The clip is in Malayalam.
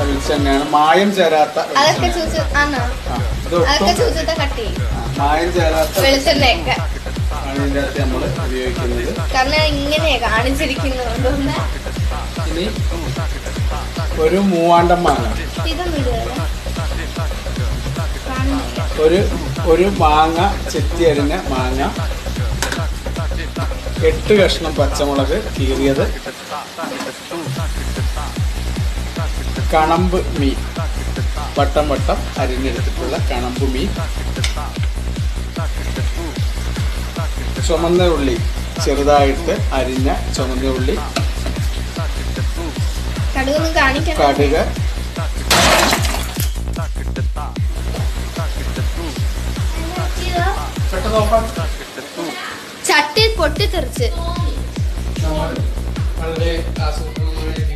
വെളിച്ചെണ്ണയാണ്, മായം ചേരാത്ത മായം ചേരാത്ത വെളിച്ചെണ്ണയൊക്കെ ആണ് ഇതിൻ്റെ അകത്ത് നമ്മൾ ഉപയോഗിക്കുന്നത്. കാരണം ഇങ്ങനെ കാണിച്ചിരിക്കുന്നത്. ഇനി ഒരു മൂവാണ്ടൻ മാങ്ങ, ഒരു മാങ്ങ ചെത്തി അരിഞ്ഞ മാങ്ങ, 8 കഷ്ണം പച്ചമുളക് കീറിയത്, കണമ്പ് മീൻ, വട്ടം വട്ടം അരിഞ്ഞെടുത്തിട്ടുള്ള കണമ്പ് മീൻ, ചുമന്ന ഉള്ളി ചെറുതായിട്ട് അരിഞ്ഞ ചുമന്ന ഉള്ളി, കടുക്, ചട്ടി പൊട്ടിത്തെറിച്ച് വളരെ ആസൂത്രണമായ